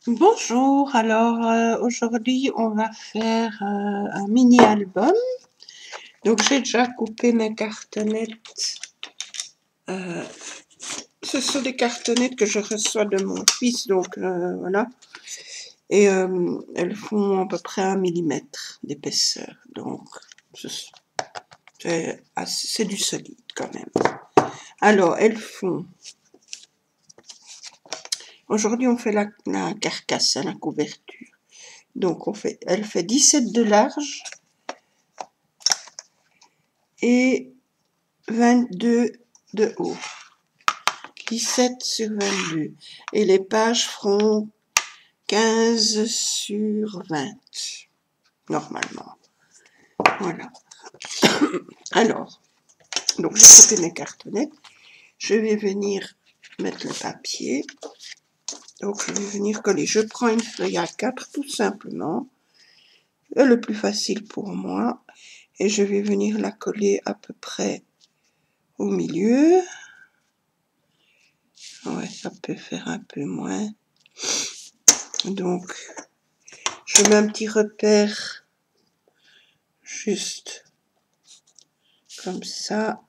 Bonjour, alors aujourd'hui on va faire un mini-album. Donc j'ai déjà coupé mes cartonnettes. Ce sont des cartonnettes que je reçois de mon fils, donc voilà. Et elles font à peu près 1 millimètre d'épaisseur. Donc c'est du solide quand même. Alors elles font... Aujourd'hui on fait la carcasse, la couverture. Donc elle fait 17 de large et 22 de haut. 17 sur 22. Et les pages feront 15 sur 20. Normalement. Voilà. Alors, donc j'ai coupé mes cartonnettes. Je vais venir mettre le papier. Donc je vais venir coller. Je prends une feuille A4 tout simplement. Le plus facile pour moi. Et je vais venir la coller à peu près au milieu. Ouais, ça peut faire un peu moins. Donc, je mets un petit repère juste comme ça.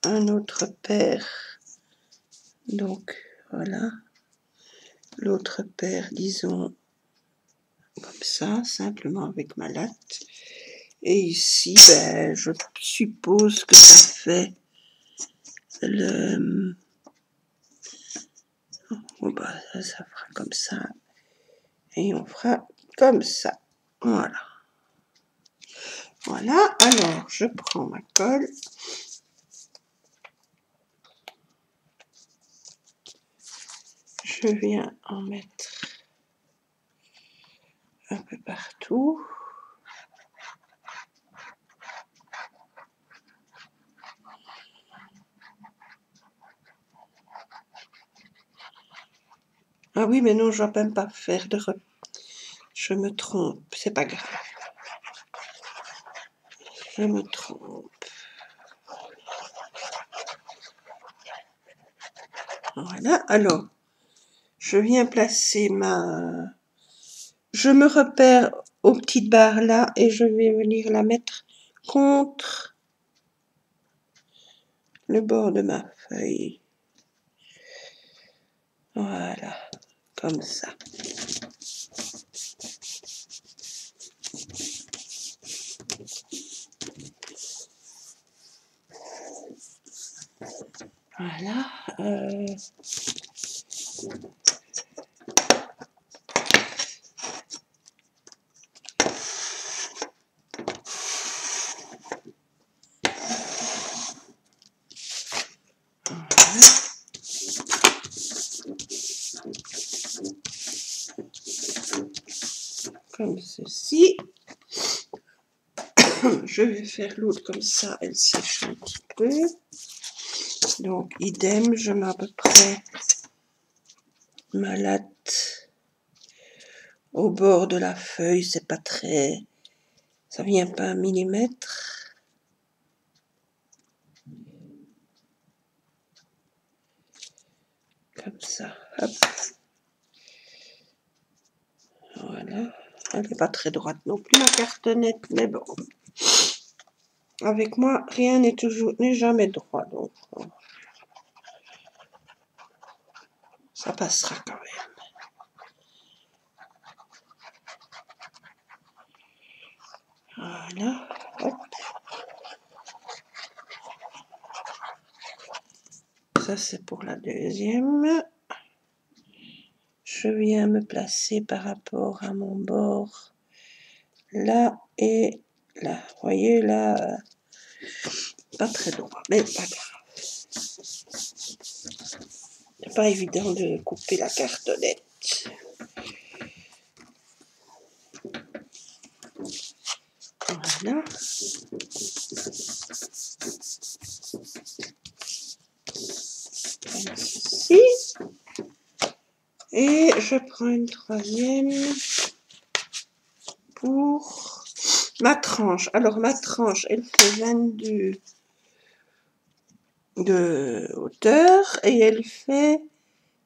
Un autre repère. Donc, voilà. L'autre repère, disons, comme ça, simplement avec ma latte. Et ici, ben, je suppose que ça fait le... Bon, ben, ça fera comme ça. Et on fera comme ça. Voilà. Voilà. Alors, je prends ma colle. Je viens en mettre un peu partout. Ah oui, mais non, je ne dois même pas faire de... Je me trompe, c'est pas grave. Je me trompe. Voilà, alors, je viens placer ma... Je me repère aux petites barres là et je vais venir la mettre contre le bord de ma feuille. Voilà, comme ça. Voilà. Comme ceci. Je vais faire l'autre comme ça, elle sèche un petit peu. Donc, idem, je mets à peu près ma latte au bord de la feuille, c'est pas très... Ça vient pas 1 millimètre. Comme ça, hop. Voilà. Elle n'est pas très droite non plus, ma cartonnette, mais bon. Avec moi, rien n'est jamais droit, donc ça passera quand même. Voilà, hop. Ça, c'est pour la deuxième. Je viens me placer par rapport à mon bord, là et là. Vous voyez, là, pas très droit, mais pas grave. C'est pas évident de couper la cartonnette. Voilà. Comme ceci. Et je prends une troisième pour ma tranche. Alors ma tranche, elle fait 22 de hauteur et elle fait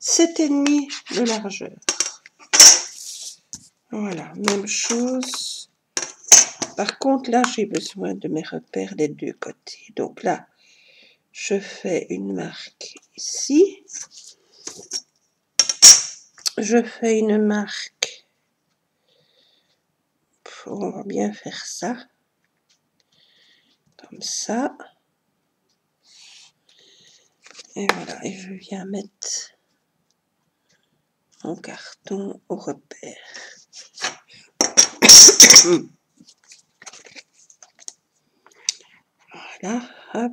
7,5 de largeur. Voilà, même chose. Par contre, là, j'ai besoin de mes repères des deux côtés. Donc là, je fais une marque ici. Je fais une marque. On va bien faire ça. Comme ça. Et voilà, et je viens mettre mon carton au repère. Voilà, hop.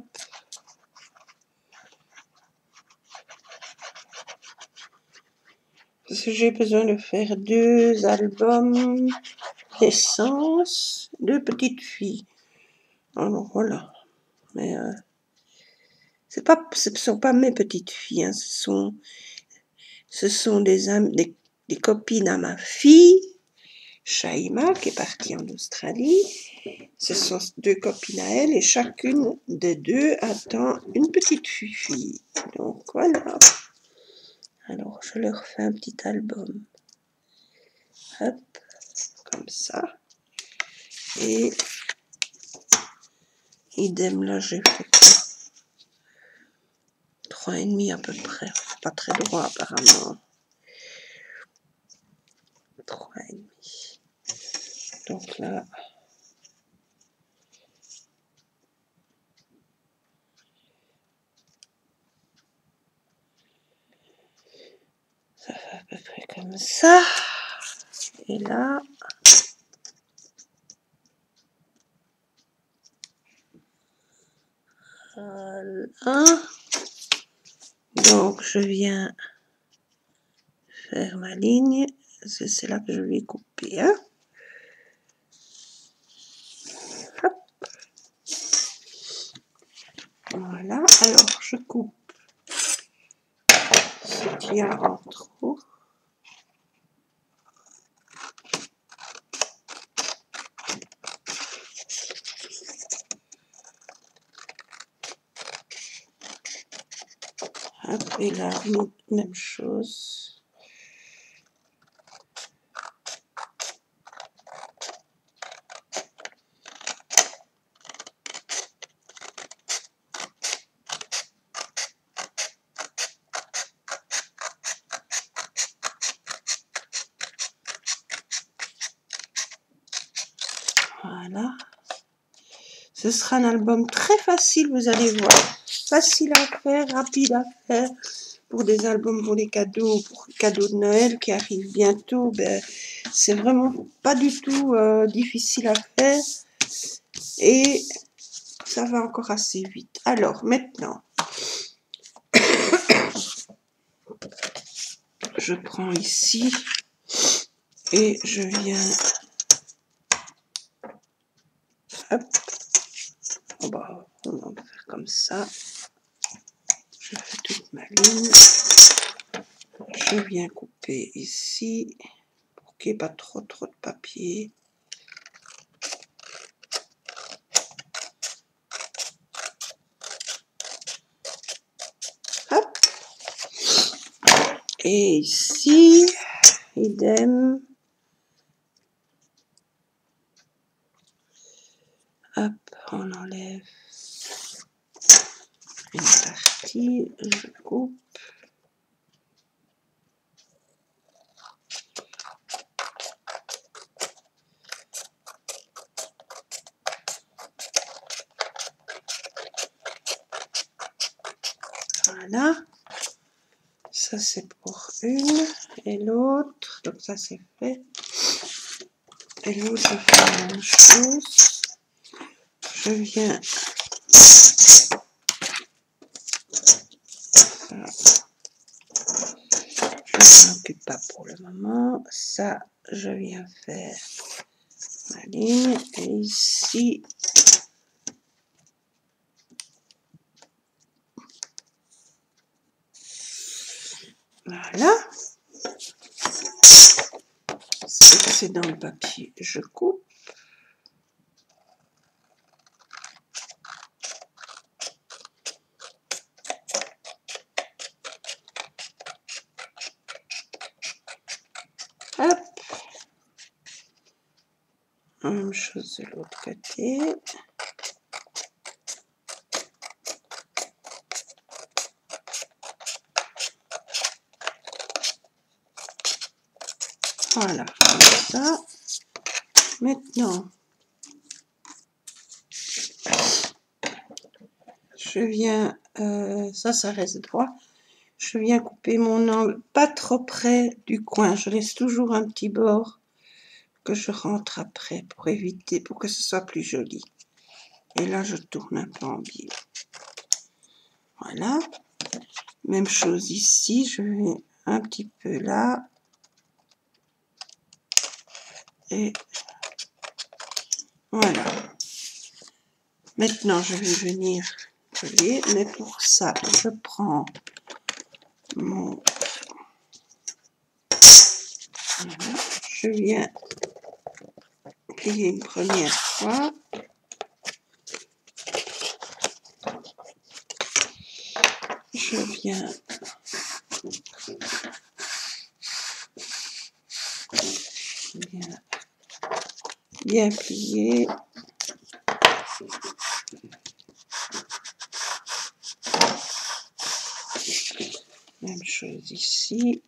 Parce que j'ai besoin de faire 2 albums naissance de petites filles. Alors voilà. Mais ce sont pas mes petites filles, hein. Ce sont des copines à ma fille, Shaima, qui est partie en Australie. Ce sont 2 copines à elle et chacune des 2 attend une petite fille. Donc voilà. Alors je leur fais un petit album. Hop, comme ça. Et idem, là j'ai fait 3,5 à peu près. Pas très droit apparemment. 3,5. Donc là, ça fait à peu près comme ça. Et là, voilà. Donc je viens faire ma ligne. C'est là que je vais couper. Hein. Hop. Voilà. Alors je coupe ce qu'il y a en trop. Hop, et là, même chose. Voilà. Ce sera un album très facile, vous allez voir. Facile à faire, rapide à faire. Pour des albums pour les cadeaux, pour les cadeaux de Noël qui arrivent bientôt, ben, c'est vraiment pas du tout difficile à faire. Et ça va encore assez vite. Alors, maintenant, je prends ici et je viens... Hop. On va faire comme ça. Je fais toute ma ligne. Je viens couper ici pour qu'il n'y ait pas trop de papier. Hop. Et ici, idem. Hop, on enlève une partie, je coupe. Voilà. Ça c'est pour une et l'autre. Donc ça c'est fait. Et l'autre je fais la même chose. Je viens... Voilà. Je ne m'en occupe pas pour le moment. Ça, je viens faire ma ligne. Et ici, voilà. C'est dans le papier. Je coupe. Hop. Même chose de l'autre côté. Voilà, comme ça. Maintenant, je viens, ça reste droit. Je viens couper mon angle pas trop près du coin. Je laisse toujours un petit bord que je rentre après pour éviter, pour que ce soit plus joli. Et là, je tourne un peu en biais. Voilà. Même chose ici. Je vais un petit peu là. Et voilà. Maintenant, je vais venir coller. Mais pour ça, je prends mon... Voilà. Je viens plier une première fois. Je viens bien plier. Même chose ici.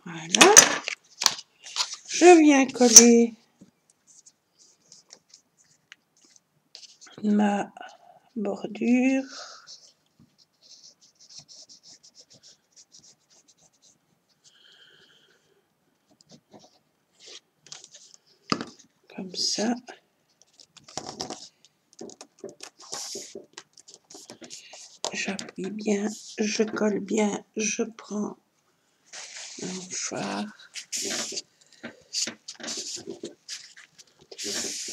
Voilà. Je viens coller ma bordure. Comme ça. J'appuie bien, je colle bien, je prends un mouchoir.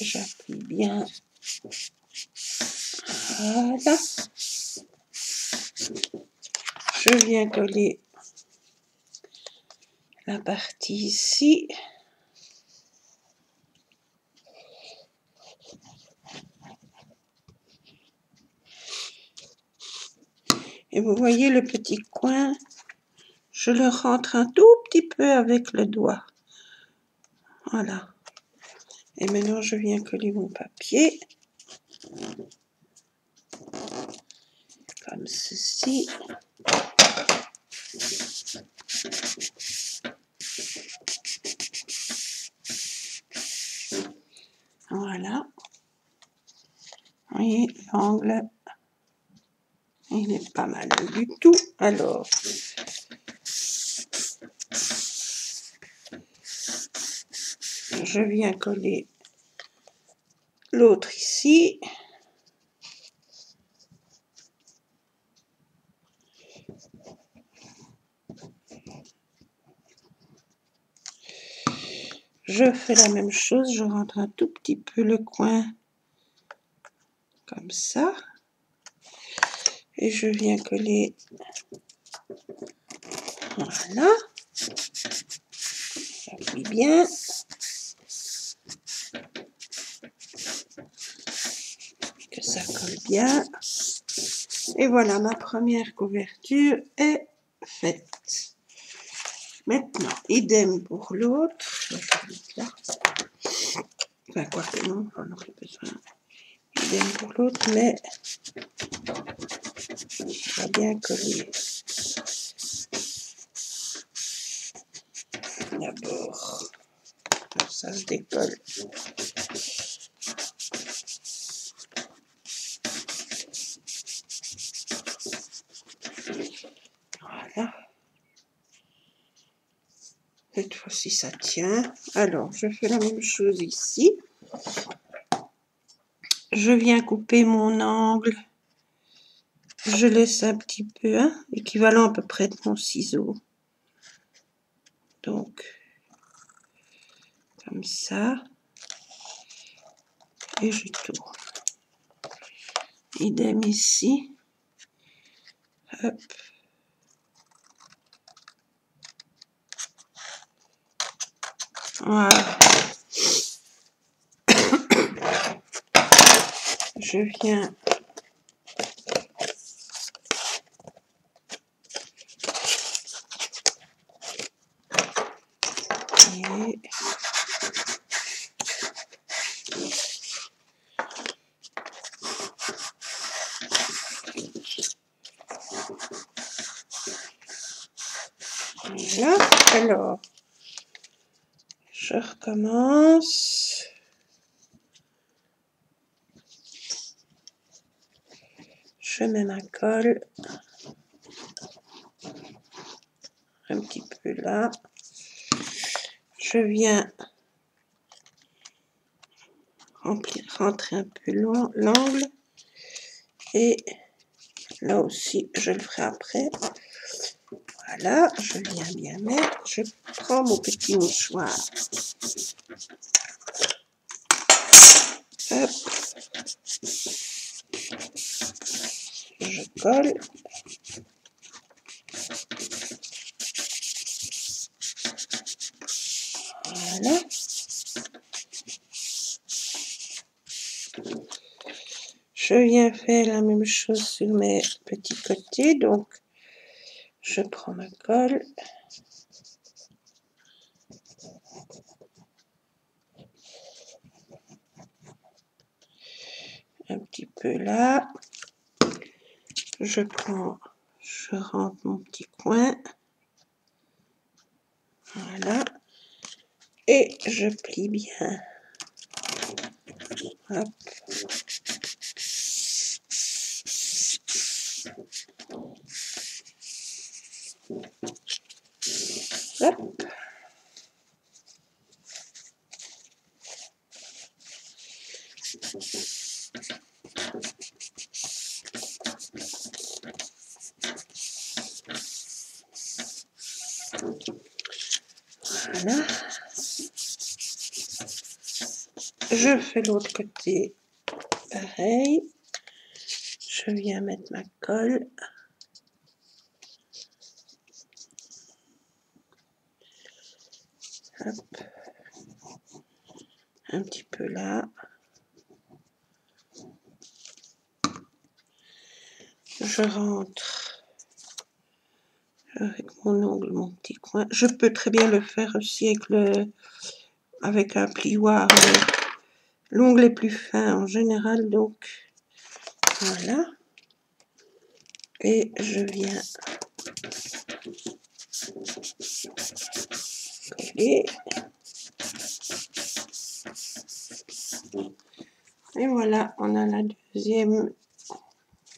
J'appuie bien. Voilà. Je viens coller la partie ici. Et vous voyez le petit coin, je le rentre un tout petit peu avec le doigt. Voilà. Et maintenant, je viens coller mon papier. Comme ceci. Voilà. Vous voyez, l'angle, il est pas mal du tout. Alors, je viens coller l'autre ici. Je fais la même chose, je rentre un tout petit peu le coin comme ça. Et je viens coller. Voilà. J'appuie bien. Que ça colle bien. Et voilà, ma première couverture est faite. Maintenant, idem pour l'autre. Enfin, quoi que non, j'en aurais besoin. Idem pour l'autre, mais je vais bien coller. D'abord, ça se décolle. Voilà. Cette fois-ci, ça tient. Alors, je fais la même chose ici. Je viens couper mon angle. Je laisse un petit peu, hein, équivalent à peu près de mon ciseau. Donc, comme ça. Et je tourne. Idem ici. Hop. Voilà. Je viens Voilà, alors, je recommence. Je mets ma colle un petit peu là. Je viens rentrer un peu l'angle. Et là aussi, je le ferai après. Voilà, je viens bien mettre. Je prends mon petit mouchoir. Hop. Je colle. Voilà. Je viens faire la même chose sur mes petits côtés. Donc, je prends ma colle. Un petit peu là. Je rentre mon petit coin. Voilà. Et je plie bien. Hop. Hop. Voilà. Je fais l'autre côté pareil. Je viens mettre ma colle. Hop. Un petit peu là. Je rentre avec mon ongle, mon petit coin. Je peux très bien le faire aussi avec un plioir. L'ongle est plus fin en général, donc voilà. Et je viens coller. Et voilà, on a la deuxième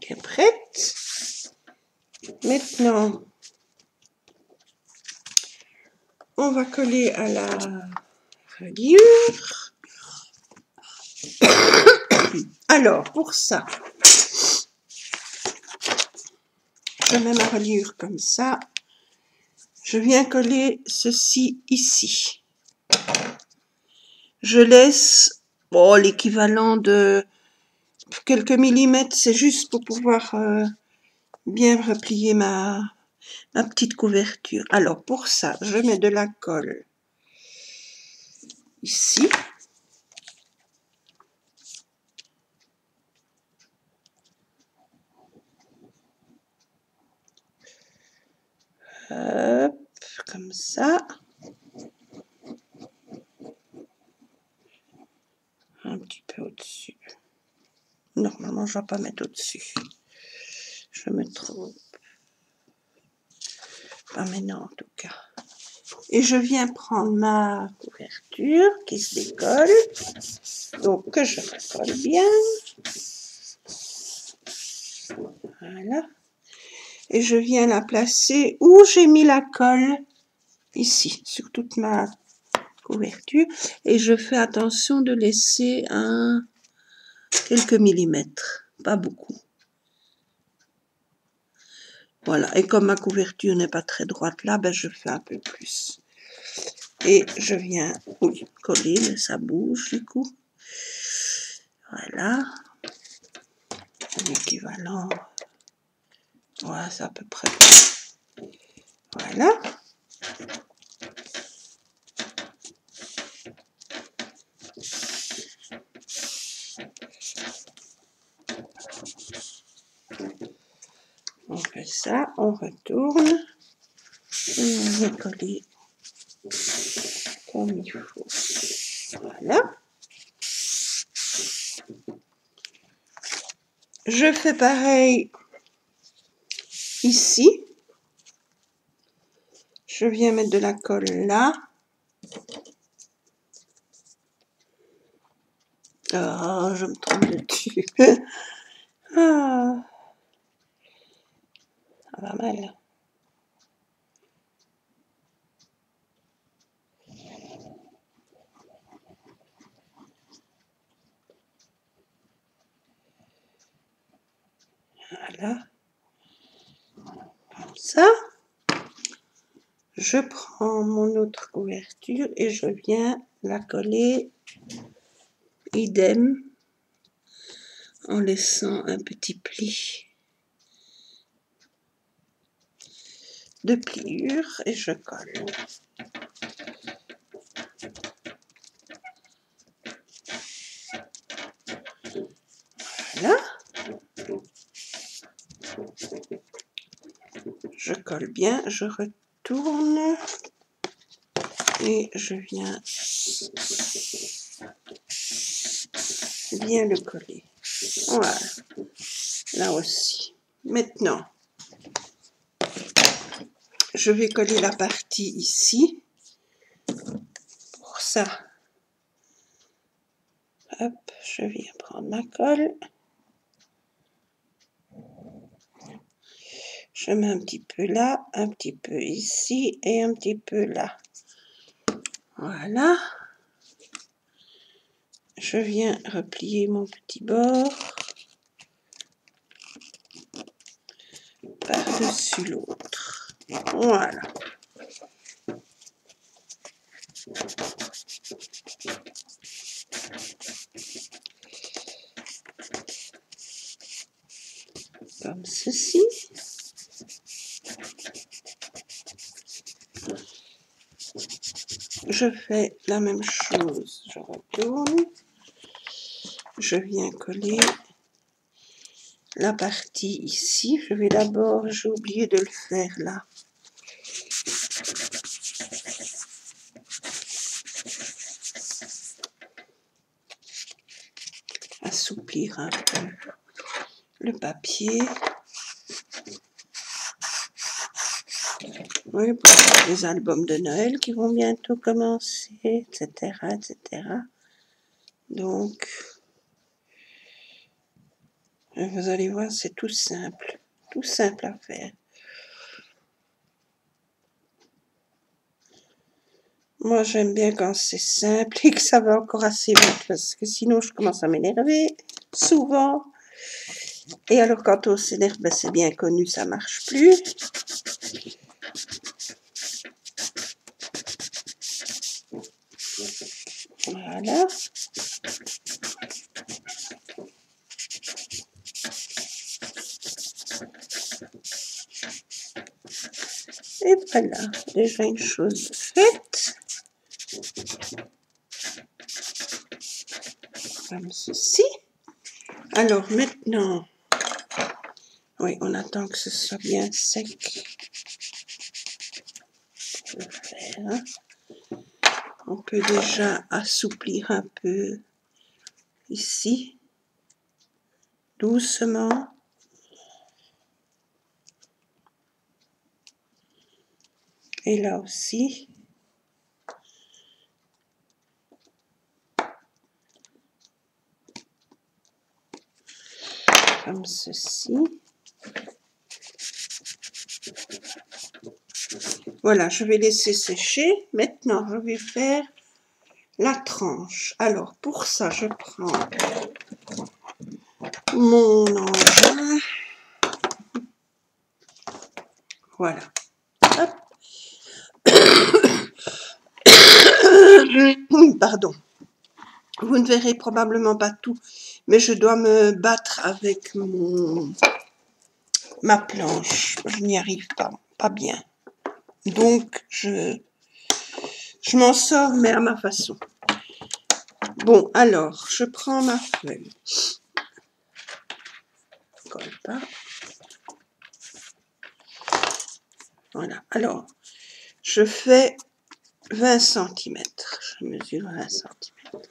qui est prête. Maintenant, on va coller à la reliure. Alors, pour ça, je mets ma reliure comme ça. Je viens coller ceci ici. Je laisse l'équivalent de quelques millimètres, c'est juste pour pouvoir bien replier ma petite couverture. Alors pour ça, je mets de la colle ici. Hop, comme ça. Un petit peu au-dessus. Normalement, je ne vais pas mettre au-dessus. Je me trompe. Pas maintenant, en tout cas. Et je viens prendre ma couverture qui se décolle. Donc, que je recolle bien. Voilà. Et je viens la placer où j'ai mis la colle. Ici, sur toute ma couverture. Et je fais attention de laisser quelques millimètres. Pas beaucoup. Voilà, et comme ma couverture n'est pas très droite là, ben je fais un peu plus. Et je viens, coller, mais ça bouge du coup. Voilà. L'équivalent. Voilà, c'est à peu près. Voilà. On fait ça, on retourne. Et on vient coller comme il faut. Voilà. Je fais pareil ici. Je viens mettre de la colle là. Oh, je me trompe dessus. Ah, ça va mal. Voilà. Comme ça. Je prends mon autre couverture et je viens la coller idem en laissant un petit pli de pliure et je colle. Voilà. Je colle bien, je retourne et je viens bien le coller. Voilà. Là aussi. Maintenant, je vais coller la partie ici. Pour ça, hop, je viens prendre ma colle. Je mets un petit peu là, un petit peu ici et un petit peu là. Voilà. Je viens replier mon petit bord par-dessus l'autre. Voilà. Comme ceci. Je fais la même chose. Je retourne. Je viens coller la partie ici. Je vais d'abord, j'ai oublié de le faire là. Assouplir un peu le papier. Oui, pour les albums de Noël qui vont bientôt commencer, etc., etc. Donc, vous allez voir, c'est tout simple à faire. Moi, j'aime bien quand c'est simple et que ça va encore assez vite, parce que sinon, je commence à m'énerver, souvent. Et alors, quand on s'énerve, ben, c'est bien connu, ça marche plus. Voilà. Et voilà, déjà une chose faite. Comme ceci. Alors maintenant, oui, on attend que ce soit bien sec pour le faire. Hein. On peut déjà assouplir un peu ici, doucement. Et là aussi. Comme ceci. Voilà, je vais laisser sécher. Maintenant, je vais faire la tranche. Alors, pour ça, je prends mon engin. Voilà. Hop. Pardon. Vous ne verrez probablement pas tout, mais je dois me battre avec ma planche. Je n'y arrive pas bien. Donc, je m'en sors, mais à ma façon. Bon, alors, je prends ma feuille. Colle pas. Voilà. Alors, je fais 20 cm. Je mesure 20 cm.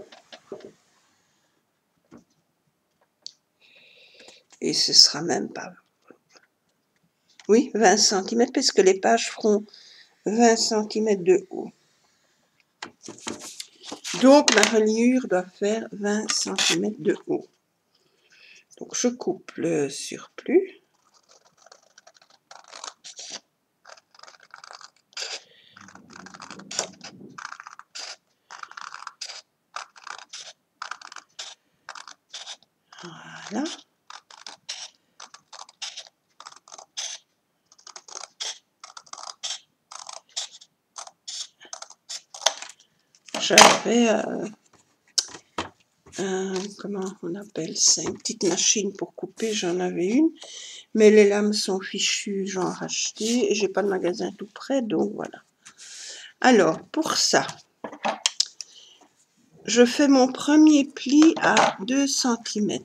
Et ce sera même pas... Oui, 20 cm, puisque les pages feront 20 cm de haut. Donc ma reliure doit faire 20 cm de haut. Donc je coupe le surplus. Voilà. J'avais comment on appelle ça, une petite machine pour couper, j'en avais une, mais les lames sont fichues, j'en ai racheté et j'ai pas de magasin tout près, donc voilà. Alors pour ça, je fais mon premier pli à 2 cm.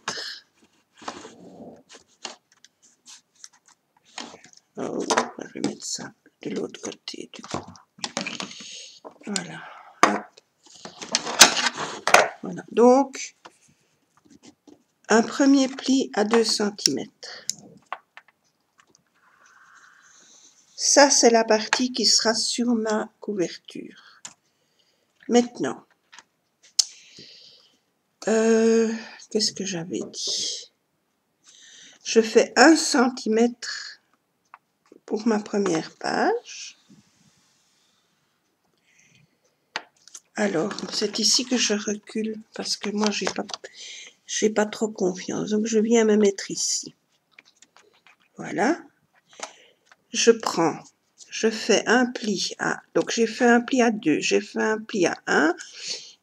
Oh, je vais mettre ça de l'autre côté du coup. Voilà. Voilà. Donc, un premier pli à 2 cm. Ça, c'est la partie qui sera sur ma couverture. Maintenant, qu'est-ce que j'avais dit? Je fais 1 cm pour ma première page. Alors, c'est ici que je recule parce que moi, j'ai pas trop confiance. Donc, je viens me mettre ici. Voilà. Je fais un pli à... Donc, j'ai fait un pli à 2, j'ai fait un pli à 1.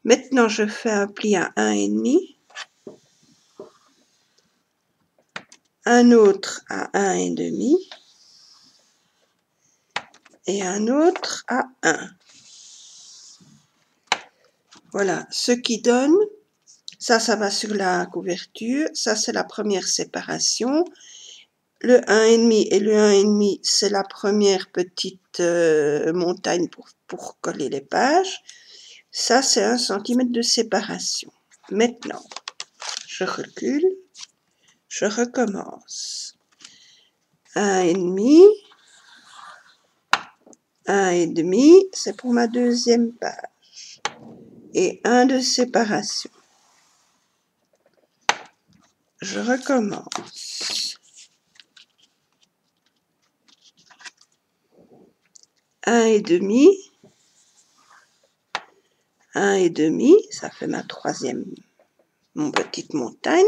Maintenant, je fais un pli à 1,5. Un autre à 1,5. Et un autre à 1. Voilà, ce qui donne... Ça va sur la couverture. Ça, c'est la première séparation. Le 1,5 et le 1,5, c'est la première petite montagne pour coller les pages. Ça, c'est 1 cm de séparation. Maintenant, je recule. Je recommence. 1,5. 1,5, c'est pour ma deuxième page. Et 1 de séparation. Je recommence. 1,5. 1,5, ça fait ma troisième, mon petite montagne.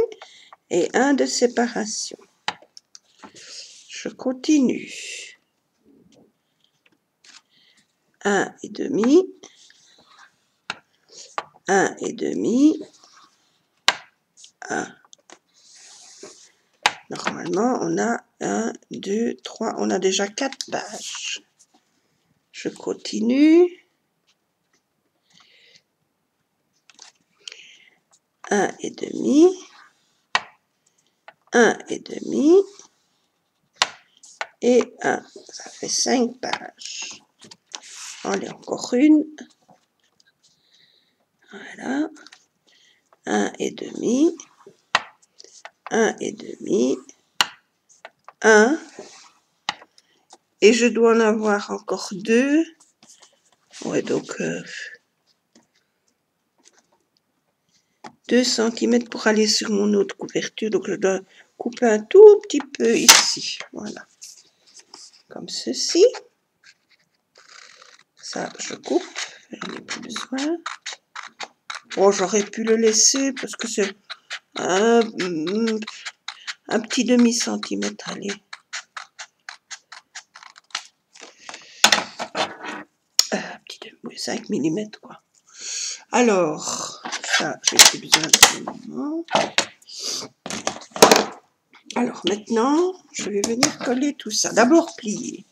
Et 1 de séparation. Je continue. 1,5. 1,5. 1. Normalement, on a 1, 2, 3, on a déjà 4 pages. Je continue. 1,5. 1,5. Et 1. Ça fait 5 pages. Allez, encore une. Voilà. 1,5. 1,5. 1. Et je dois en avoir encore 2. Ouais, donc 2 cm pour aller sur mon autre couverture. Donc je dois couper un tout petit peu ici. Voilà. Comme ceci. Ça, je coupe. Je n'ai plus besoin. Bon, j'aurais pu le laisser parce que c'est un petit demi-centimètre. Allez. 5 mm quoi. Alors, ça, j'ai plus besoin de ce moment. Alors maintenant, je vais venir coller tout ça. D'abord plier.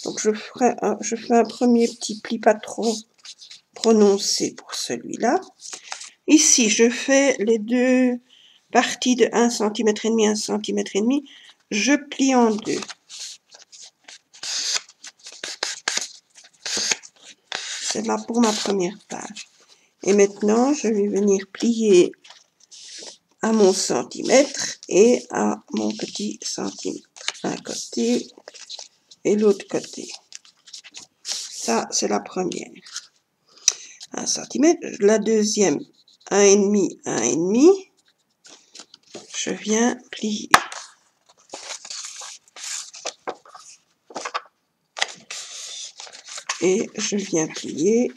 Donc je fais un premier petit pli pas trop prononcé pour celui-là. Ici, je fais les deux parties de 1 cm et demi, 1 cm et demi. Je plie en deux. C'est là pour ma première page. Et maintenant, je vais venir plier à mon centimètre et à mon petit centimètre. Un côté et l'autre côté. Ça, c'est la première. 1 cm. La deuxième, 1,5, 1,5. Je viens plier. Et je viens plier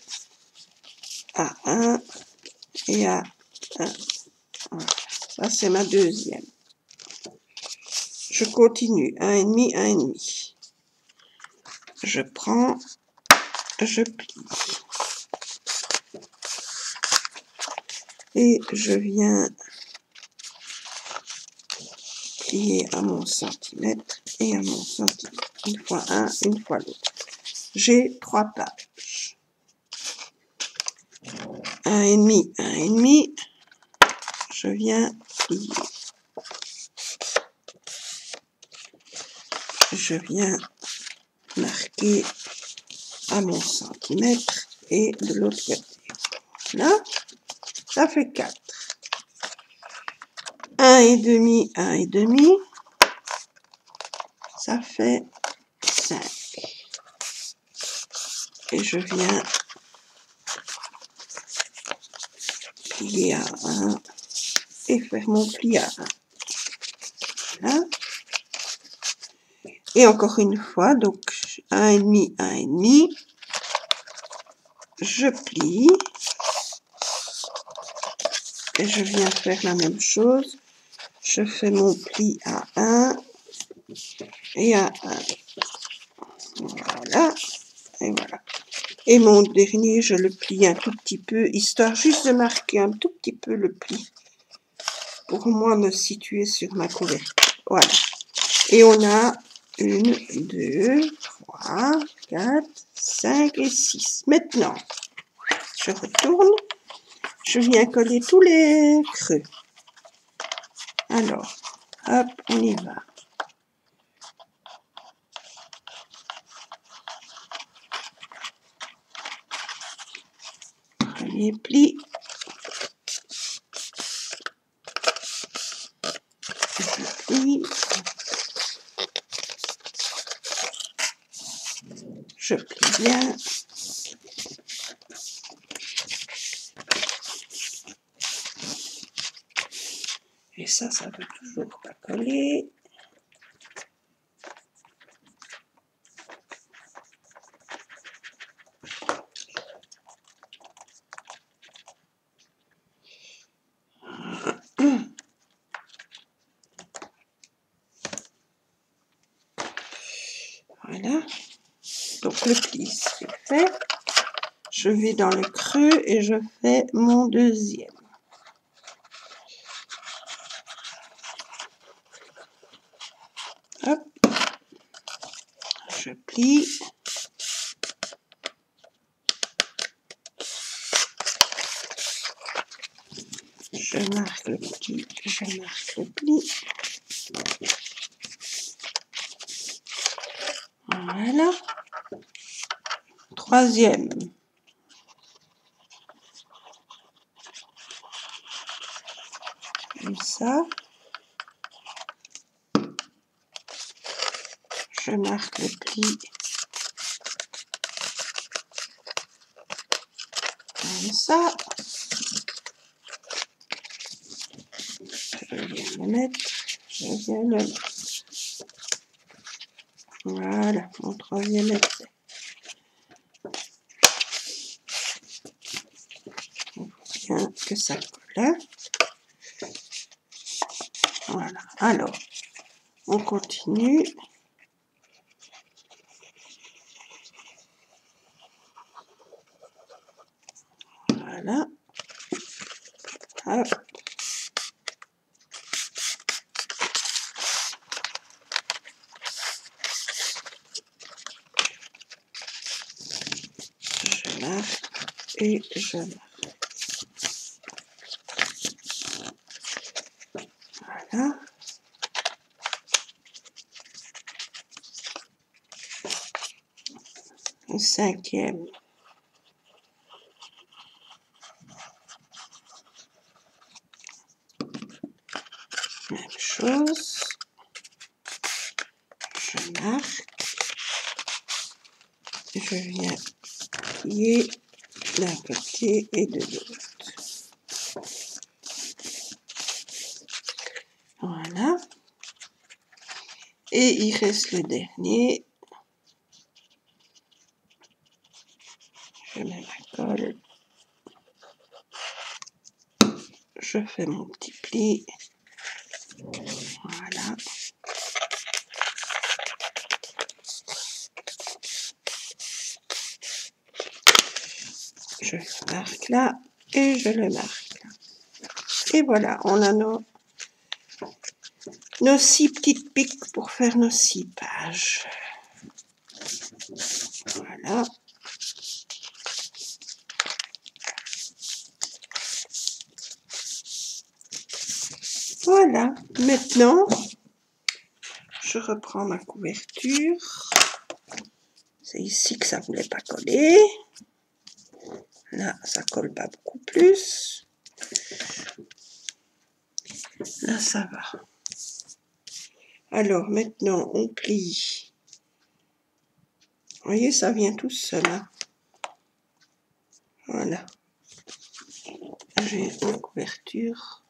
à 1 et à 1. Voilà. Ça, c'est ma deuxième. Je continue. 1,5, 1,5. Je prends, je plie. Et je viens plier à mon centimètre et à mon centimètre. Une fois un, une fois l'autre. J'ai 3 pages. 1,5, 1,5. Je viens plier. Je viens marquer à mon centimètre et de l'autre côté. Là, ça fait 4. 1,5, 1,5. Ça fait 5. Et je viens plier à 1 et faire mon pli à 1. Voilà. Et encore une fois, donc 1,5, 1,5. Je plie. Et je viens faire la même chose. Je fais mon pli à 1 et à 1. Voilà. Et voilà. Et mon dernier, je le plie un tout petit peu, histoire juste de marquer un tout petit peu le pli. Pour moi me situer sur ma couverture. Voilà. Et on a 1, 2, 3, 4, 5 et 6. Maintenant, je retourne. Je viens coller tous les creux. Alors, hop, on y va. Premier pli. Je plie. Je plie bien. Et ça veut toujours pas coller. Voilà. Donc le pli c'est fait. Je vais dans le creux et je fais mon deuxième. Hop. Je plie. Je marque le pli. Je marque le pli. Voilà. Troisième. Comme ça. Je marque le pli. Comme ça. Je viens le mettre. Je viens le mettre. Voilà, mon troisième est fait. Il faut bien que ça colle. Voilà, alors, on continue. Voilà. Hop. Je marque et je marque. Voilà. Le cinquième. Même chose. Je marque. je viens plier d'un côté et de l'autre. Voilà. Et il reste le dernier. Je mets ma colle. Je fais mon petit pli. Voilà. Je le marque là et je le marque là. Et voilà, on a nos 6 petites piques pour faire nos 6 pages. Voilà. Voilà. Maintenant, je reprends ma couverture. C'est ici que ça ne voulait pas coller. Là, ça colle pas beaucoup plus. Là, ça va. Alors, maintenant, on plie. Vous voyez, ça vient tout seul. Hein. Voilà. J'ai la couverture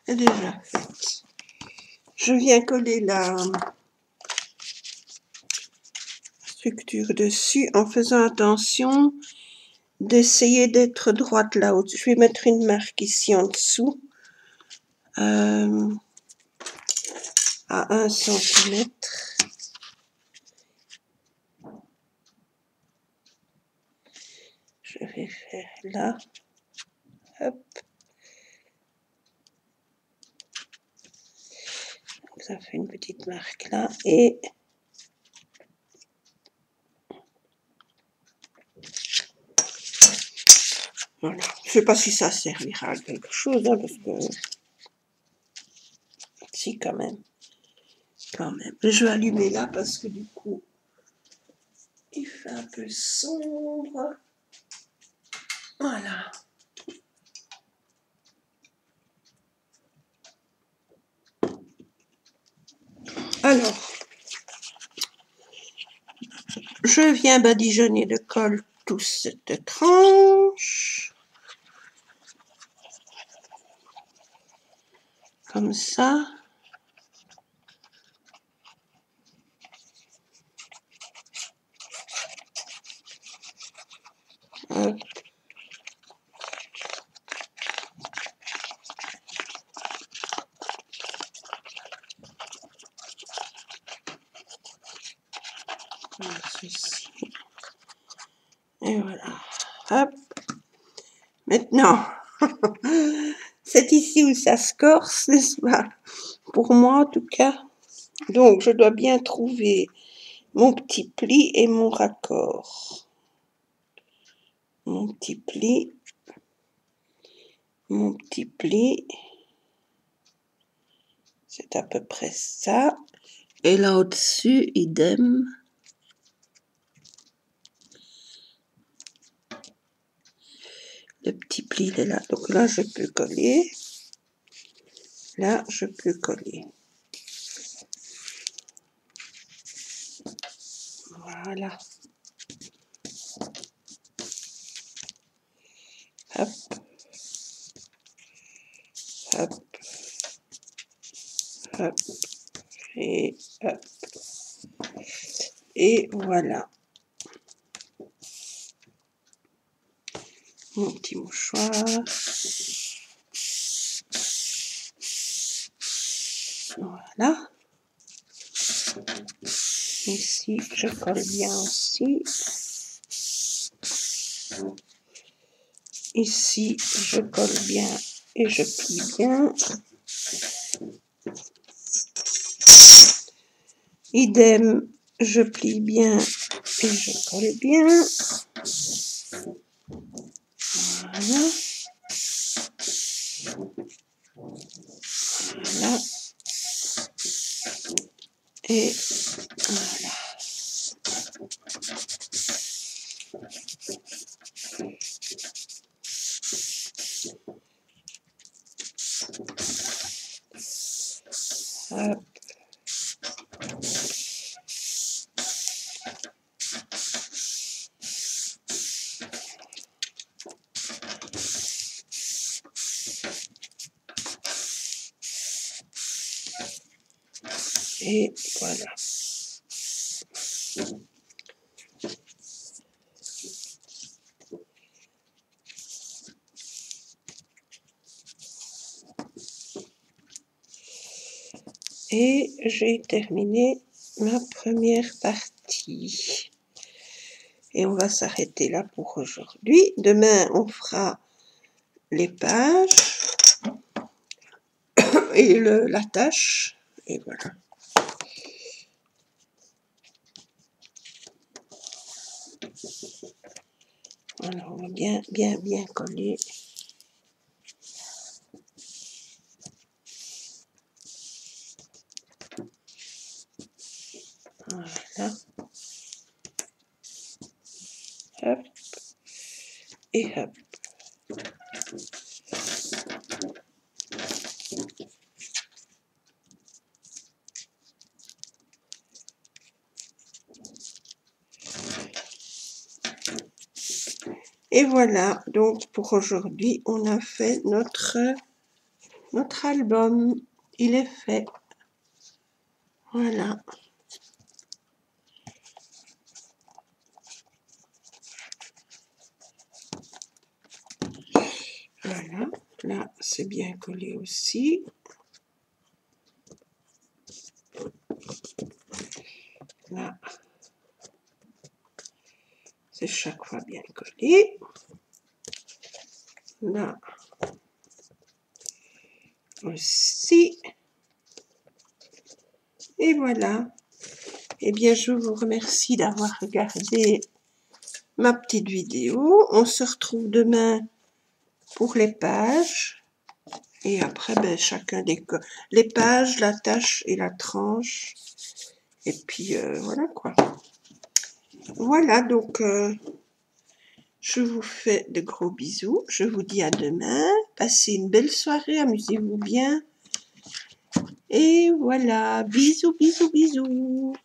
est déjà faite. Je viens coller la structure dessus en faisant attention d'essayer d'être droite là-haut. Je vais mettre une marque ici en dessous à 1 cm. Je vais faire là. Hop. Donc ça fait une petite marque là et voilà. Je ne sais pas si ça servira à quelque chose, hein, parce que si quand même. Je vais allumer là parce que du coup il fait un peu sombre. Voilà. Alors, je viens badigeonner de colle toute cette tranche. Comme ça. Hop. Ceci. Et voilà. Hop. Maintenant, c'est ici où ça se corse, n'est-ce pas? Pour moi, en tout cas. Donc, je dois bien trouver mon petit pli et mon raccord. Mon petit pli. C'est à peu près ça. Et là au-dessus, idem. Le petit pli il est là. Donc là, je peux coller. Là, je peux coller. Voilà. Hop. Hop. Hop. Et hop. Et voilà. Mon petit mouchoir. Voilà. Ici, je colle bien aussi. Ici, je colle bien et je plie bien. Idem, je plie bien et je colle bien. Voilà. Voilà. Et voilà. Hop. Et voilà. Et j'ai terminé ma première partie. Et on va s'arrêter là pour aujourd'hui. Demain, on fera les pages et la tâche. Et voilà. Alors, on va bien coller. Voilà. Hop. Et hop. Et voilà, donc pour aujourd'hui, on a fait notre album. Il est fait. Voilà. Voilà, là c'est bien collé aussi. Là, c'est chaque fois bien collé. Là aussi. Et voilà. Eh bien, je vous remercie d'avoir regardé ma petite vidéo. On se retrouve demain pour les pages. Et après, ben, chacun les pages, la tâche et la tranche. Et puis, voilà quoi. Voilà, donc, je vous fais de gros bisous. Je vous dis à demain. Passez une belle soirée, amusez-vous bien. Et voilà, bisous, bisous, bisous.